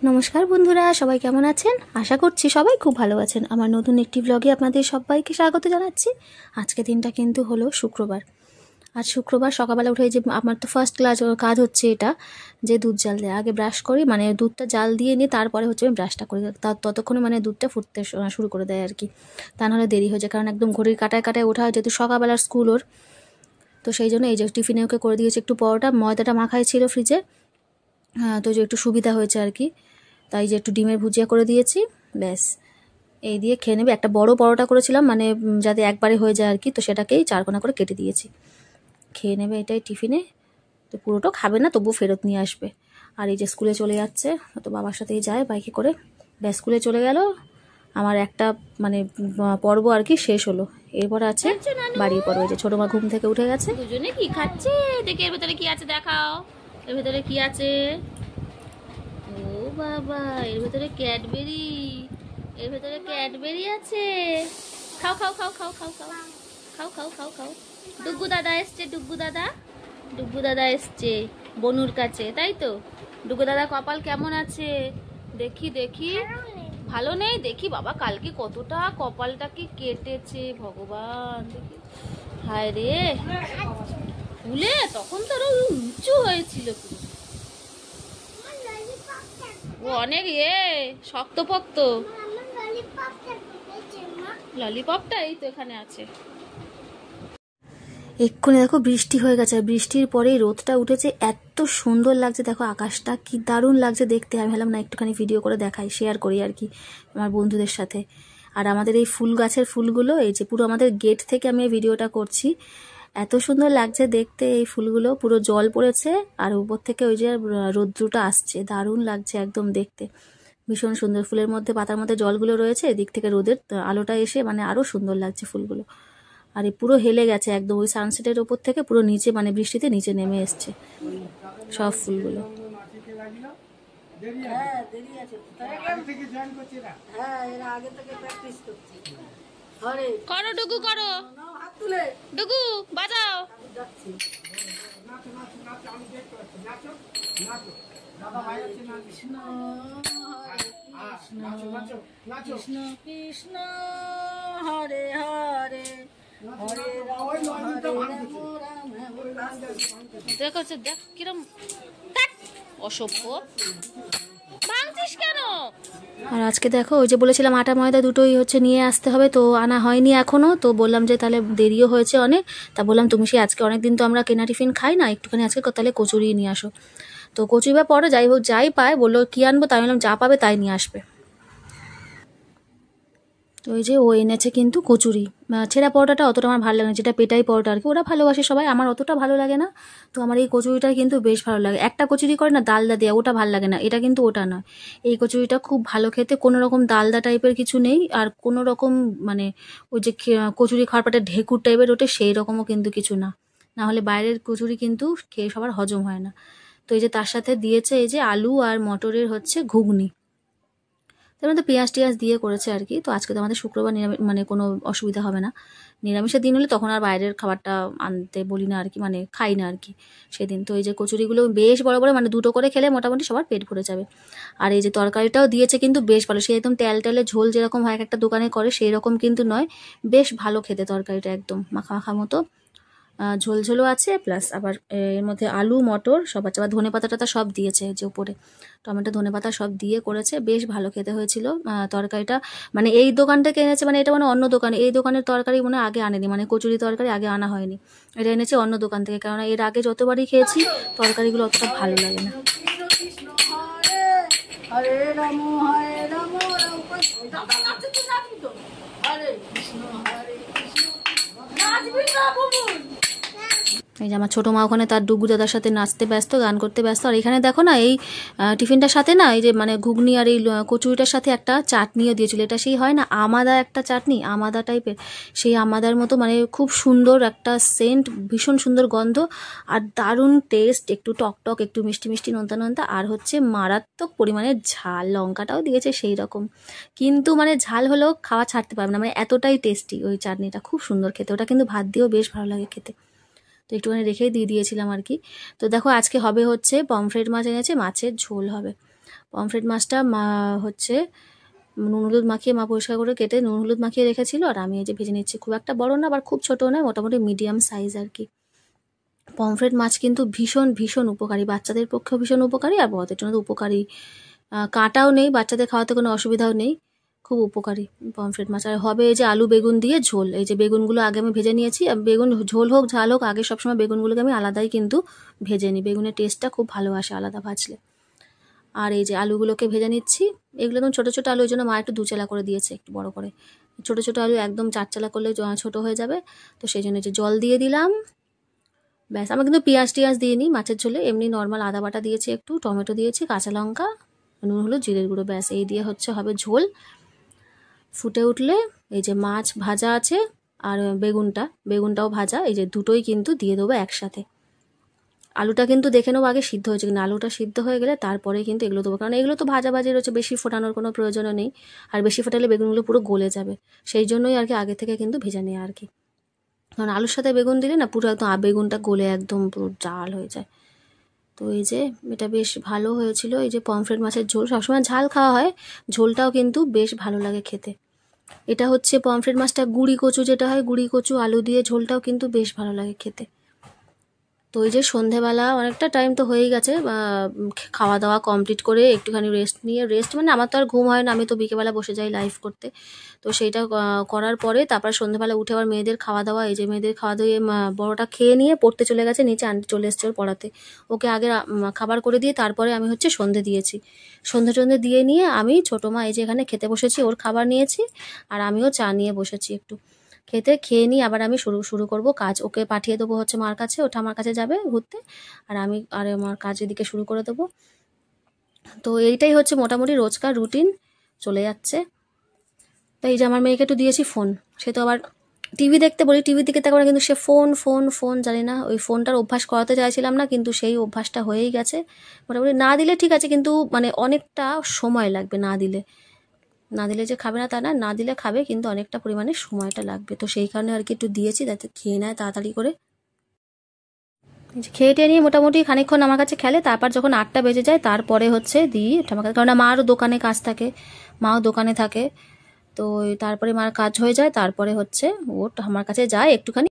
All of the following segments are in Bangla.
নমস্কার বন্ধুরা, সবাই কেমন আছেন? আশা করছি সবাই খুব ভালো আছেন। আমার নতুন একটি ব্লগে আপনাদের সবাইকে স্বাগত জানাচ্ছি। আজকে দিনটা কিন্তু হলো শুক্রবার। আজ শুক্রবার সকালবেলা উঠে যে আমার তো ফার্স্ট কাজ হচ্ছে এটা, যে দুধ জাল দেয়। আগে ব্রাশ করি, মানে দুধটা জাল দিয়ে নিই, তারপরে হচ্ছে আমি ব্রাশটা করি। ততক্ষণে মানে দুধটা ফুটতে শুরু করে দেয় আর কি। তা নাহলে দেরি হয়ে যায়, কারণ একদম ঘড়ির কাটায় কাটায় ওঠা হয়, যেহেতু সকালবেলার স্কুল ওর। তো সেই জন্য এই যে টিফিনে ওকে করে দিয়েছে একটু পরোটা, ময়দাটা মাখাই ছিল ফ্রিজে। হ্যাঁ, তো যে একটু সুবিধা হয়েছে আর কি। তাই যে একটু ডিমের ভুজিয়া করে দিয়েছি, ব্যাস এই দিয়ে খেয়ে নেবে। একটা বড় পরোটা করেছিলাম, মানে যাতে একবারে হয়ে যায় আর কি, তো সেটাকেই চারকোনা করে কেটে দিয়েছি। খেয়ে নেবে এটাই টিফিনে। তো পুরোটা খাবে না, তবুও ফেরত নিয়ে আসবে। আর এই যে স্কুলে চলে যাচ্ছে, তো বাবার সাথেই যায় বাইকে করে। ব্যাস স্কুলে চলে গেল। আমার একটা মানে পর্ব আর কি শেষ হলো। এরপর আছে বাড়ির পর্ব। যে ছোট মা ঘুম থেকে উঠে গেছে। দুজনে কি খাচ্ছে দেখে, এর ভেতরে কি আছে দেখাও। এর ভেতরে কি আছে? ও বাবা, এর ভেতরে ক্যাডবেরি। এর ভেতরে ক্যাডবেরি আছে। খাও খাও খাও খাও খাও খাও খাও খাও খাও খাও। ডুগু দাদা এসছে, ডুগু দাদা। ডুগু দাদা এসছে বনুর কাছে, তাই তো? ডুগু দাদা কপাল কেমন আছে দেখি দেখি। ভালো নেই দেখি। বাবা কালকে কতটা কপালটাকে কেটেছে ভগবান, দেখি। হায় রে, ফুলে তখন তো আরো উঁচু হয়েছিল পুরো। ও অনেক শক্তপোক্ত। ললিপপটা এই তো এখানে আছে। এক্ষুনি দেখো বৃষ্টি হয়ে গেছে, বৃষ্টির পরেই রোদটা উঠেছে। এত সুন্দর লাগছে দেখো, আকাশটা কি দারুণ লাগছে দেখতে। আমি ভাবলাম না একটুখানি ভিডিও করে দেখাই, শেয়ার করি আর কি আমার বন্ধুদের সাথে। আর আমাদের এই ফুল গাছের ফুলগুলো, এই যে পুরো আমাদের গেট থেকে আমি এই ভিডিওটা করছি, এত সুন্দর লাগছে দেখতে। এই ফুলগুলো পুরো জল পড়েছে, আর উপর থেকে ওই যে রৌদ্রটা আসছে, দারুণ লাগছে একদম দেখতে। ভীষণ সুন্দর। ফুলের মধ্যে, পাতার মধ্যে জলগুলো রয়েছে, এদিক থেকে রোদের আলোটা এসে মানে আরো সুন্দর লাগছে ফুলগুলো। আর এই পুরো হেলে গেছে একদম, ওই সানসেটের ওপর থেকে পুরো নিচে, মানে বৃষ্টিতে নিচে নেমে এসছে সব ফুলগুলো। করো ডুগু, করো ডুগু, বাজাও। কৃষ্ণ কৃষ্ণ হরে হরে, দেখো দেখ কিরম অসভ্য ভাঙছিস কেন। আর আজকে দেখো, ওই যে বলেছিলাম আটা ময়দা দুটোই হচ্ছে নিয়ে আসতে হবে, তো আনা হয়নি এখনো। তো বললাম যে তাহলে দেরিও হয়েছে অনেক, তা বললাম তুমি সে আজকে অনেকদিন তো আমরা কেনা টিফিন খাই না, একটুখানি আজকে তাহলে কচুরি নিয়ে আসো। তো কচুরি বা পরে যাই হোক, যাই পায় বললো কি আনবো, তাই বললাম যা পাবে তাই নিয়ে আসবে। তো ওই যে ও এনেছে কিন্তু কচুরি। ছেঁড়া পরোটাটা অতটা আমার ভালো লাগে না, যেটা পেটাই পরোটা আর কি, ওরা ভালোবাসে সবাই, আমার অতটা ভালো লাগে না। তো আমার এই কচুরিটা কিন্তু বেশ ভালো লাগে। একটা কচুরি করে না ডালদা দেয়া, ওটা ভালো লাগে না। এটা কিন্তু ওটা নয়, এই কচুরিটা খুব ভালো খেতে। কোনো রকম ডালদা টাইপের কিছু নেই, আর কোনো রকম মানে ওই যে কচুরি খাওয়ার পাটে ঢেকুর টাইপের ওঠে, সেই রকমও কিন্তু কিছু না। না হলে বাইরের কচুরি কিন্তু খেয়ে সবার হজম হয় না। তো এই যে তার সাথে দিয়েছে এই যে আলু আর মটরের হচ্ছে ঘুগনি, তার মধ্যে পেঁয়াজ টিয়াজ দিয়ে করেছে আর কি। তো আজকে তো আমাদের শুক্রবার, নিরামিষ, মানে কোনো অসুবিধা হবে না। নিরামিষের দিন হলে তখন আর বাইরের খাবারটা আনতে বলি না আর কি, মানে খাই না আর কি সেদিন। তো এই যে কচুরিগুলো বেশ বড় বড়, মানে দুটো করে খেলে মোটামুটি সবার পেট ভরে যাবে। আর এই যে তরকারিটাও দিয়েছে কিন্তু বেশ ভালো, সে একদম তেল তেলে ঝোল যেরকম হয় একটা দোকানে করে সেই রকম কিন্তু নয়, বেশ ভালো খেতে তরকারিটা, একদম মাখা মাখা মতো। ঝোলঝোলও আছে, প্লাস আবার এর মধ্যে আলু মটর সব আছে, আবার ধনে পাতা টাতা সব দিয়েছে যে উপরে, টমেটো ধনে পাতা সব দিয়ে করেছে, বেশ ভালো খেতে হয়েছিল তরকারিটা। মানে এই দোকান থেকে এনেছে, মানে এটা মানে অন্য দোকানে, এই দোকানের তরকারি মনে আগে আনেনি, মানে কচুরি তরকারি আগে আনা হয়নি, এটা এনেছে অন্য দোকান থেকে, কারণ এর আগে যতবারই খেয়েছি তরকারিগুলো অতটা ভালো লাগে না। হরে রাম হরে রাম, হরে কৃষ্ণ হরে কৃষ্ণ। এই যে আমার ছোটো মা ওখানে তার ডুগু দাদার সাথে নাচতে ব্যস্ত, গান করতে ব্যস্ত। আর এখানে দেখো না, এই টিফিনটার সাথে না, এই যে মানে ঘুগনি আর এই কচুরিটার সাথে একটা চাটনিও দিয়েছিল। এটা সেই হয় না আমাদা একটা চাটনি, আমাদা টাইপের, সেই আমাদার মতো, মানে খুব সুন্দর একটা সেন্ট, ভীষণ সুন্দর গন্ধ, আর দারুণ টেস্ট, একটু টক টক, একটু মিষ্টি মিষ্টি, নোনতা নোনতা, আর হচ্ছে মারাত্মক পরিমাণে ঝাল, লঙ্কাটাও দিয়েছে সেই রকম। কিন্তু মানে ঝাল হলেও খাওয়া ছাড়তে পারবে না, মানে এতটাই টেস্টি ওই চাটনিটা, খুব সুন্দর খেতে। ওটা কিন্তু ভাত দিয়েও বেশ ভালো লাগে খেতে। তো একটুখানি রেখেই দিয়ে দিয়েছিলাম আর কি। তো দেখো আজকে হবে হচ্ছে পমফ্রেট মাছ এনেছে, মাছের ঝোল হবে। পমফ্রেট মাছটা হচ্ছে নুন হলুদ মাখিয়ে মা পরিষ্কার করে কেটে নুন হলুদ মাখিয়ে রেখেছিল, আর আমি এই যে ভেজে নিচ্ছি। খুব একটা বড় না আবার খুব ছোটো নয়, মোটামুটি মিডিয়াম সাইজ আর কি। পমফ্রেট মাছ কিন্তু ভীষণ ভীষণ উপকারী, বাচ্চাদের পক্ষেও ভীষণ উপকারী আর বড়দের জন্য তো উপকারী। কাঁটাও নেই, বাচ্চাদের খাওয়াতে কোনো অসুবিধাও নেই, খুব উপকারী পমফ্রেট মাছ। আর হবে এই যে আলু বেগুন দিয়ে ঝোল। এই যে বেগুনগুলো আগে আমি ভেজে নিয়েছি, বেগুন ঝোল হোক ঝাল হোক আগে সবসময় বেগুনগুলোকে আমি আলাদাই কিন্তু ভেজে নিই, বেগুনের টেস্টটা খুব ভালো আসে আলাদা ভাজলে। আর এই যে আলুগুলোকে ভেজে নিচ্ছি, এগুলো একদম ছোটো ছোটো আলু, ওই জন্য মা একটু 2 চালা করে দিয়েছে, একটু বড় করে। ছোটো ছোটো আলু একদম 4 চালা করলে ছোটো হয়ে যাবে, তো সেই জন্য যে জল দিয়ে দিলাম। ব্যাস, আমি কিন্তু পেঁয়াজ টিয়াজ দিইনি মাছের ঝোলে, এমনি নর্মাল আদা বাটা দিয়েছি, একটু টমেটো দিয়েছি, কাঁচা লঙ্কা, নুন হলুদ জিরের গুঁড়ো, ব্যাস এই দিয়ে হবে ঝোল। ফুটে উঠলে এই যে মাছ ভাজা আছে আর বেগুনটাও ভাজা, এই যে দুটোই কিন্তু দিয়ে দেবো একসাথে। আলুটা কিন্তু দেখে নেবো আগে সিদ্ধ হয়েছে কিনা, আলুটা সিদ্ধ হয়ে গেলে তারপরে কিন্তু এগুলো দেবো, কারণ এগুলো তো ভাজাভাজি রয়েছে, বেশি ফোটানোর কোনো প্রয়োজনও নেই, আর বেশি ফোটালে বেগুনগুলো পুরো গলে যাবে, সেই জন্যই আর কি আগে থেকে কিন্তু ভেজে নেওয়া আর কি। কারণ আলুর সাথে বেগুন দিলে না পুরো একদম বেগুনটা গলে একদম পুরো জাল হয়ে যায়। তো এই যে এটা বেশ ভালো হয়েছিল। এই যে পমফ্রেট মাছের ঝোল সবসময় ঝাল খাওয়া হয়, ঝোলটাও কিন্তু বেশ ভালো লাগে খেতে। এটা হচ্ছে পমফ্রেট মাছটা গুঁড়ি কচু যেটা হয়, গুঁড়ি কচু আলু দিয়ে ঝোলটাও কিন্তু বেশ ভালো লাগে খেতে। তো ওই যে সন্ধেবেলা অনেকটা টাইম তো হয়েই গেছে, খাওয়া দাওয়া কমপ্লিট করে একটুখানি রেস্ট মানে আমার তো আর ঘুম হয় না, আমি তো বিকেলবেলা বসে যাই লাইভ করতে। তো সেইটা করার পরে তারপর সন্ধেবেলা উঠে আবার মেয়েদের খাওয়া দাওয়া, এই যে মেয়েদের খাওয়া দাওয়া বড়টা খেয়ে নিয়ে পড়তে চলে গেছে নিচে, আন্টি চলে এসছে ওর পড়াতে, ওকে আগে খাবার করে দিয়ে তারপরে আমি হচ্ছে সন্ধে দিয়েছি। সন্ধে দিয়ে নিয়ে আমি ছোটো মা এই যে এখানে খেতে বসেছি, ওর খাবার নিয়েছি আর আমিও চা নিয়ে বসেছি একটু। খেয়ে নিয়ে আবার আমি শুরু করব কাজ, ওকে পাঠিয়ে দেবো হচ্ছে মার কাছে, ওটা আমার কাছে যাবে ঘুরতে, আর আমি আমার কাজের দিকে শুরু করে দেবো। তো এইটাই হচ্ছে মোটামুটি রোজকার রুটিন চলে যাচ্ছে। তো এই যে আমার মেয়েকে একটু দিয়েছি ফোন, সে তো আবার টিভি দেখতে বলি, টিভির দিকে তারপরে কিন্তু সে ফোন জানি না, ওই ফোনটার অভ্যাস করাতে চাইছিলাম না, কিন্তু সেই অভ্যাসটা হয়েই গেছে। মোটামুটি না দিলে ঠিক আছে, কিন্তু মানে অনেকটা সময় লাগবে না দিলে যে খাবে না তা না, না দিলে খাবে, কিন্তু অনেকটা পরিমাণে সময়টা লাগবে। তো সেই কারণে আর কি একটু দিয়েছি যাতে খেয়ে নেয় তাড়াতাড়ি করে। খেয়ে টেয়ে নিয়ে মোটামুটি খানিকক্ষণ আমার কাছে খেলে, তারপর যখন 8টা বেজে যায় তারপরে হচ্ছে দিই আমার কাছে, কারণ মারও দোকানে কাজ থাকে, মাও দোকানে থাকে। তো তারপরে মার কাজ হয়ে যায়, তারপরে হচ্ছে ও আমার কাছে যায় একটুখানি।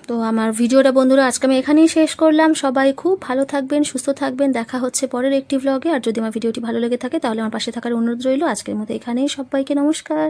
তো আমার ভিডিওটা বন্ধুরা আজকে আমি এখানেই শেষ করলাম। সবাই খুব ভালো থাকবেন, সুস্থ থাকবেন, দেখা হচ্ছে পরের একটি ভ্লগে। আর যদি আমার ভিডিওটি ভালো লেগে থাকে তাহলে আমার পাশে থাকার অনুরোধ রইল। আজকের মতো এখানেই, সবাইকে নমস্কার।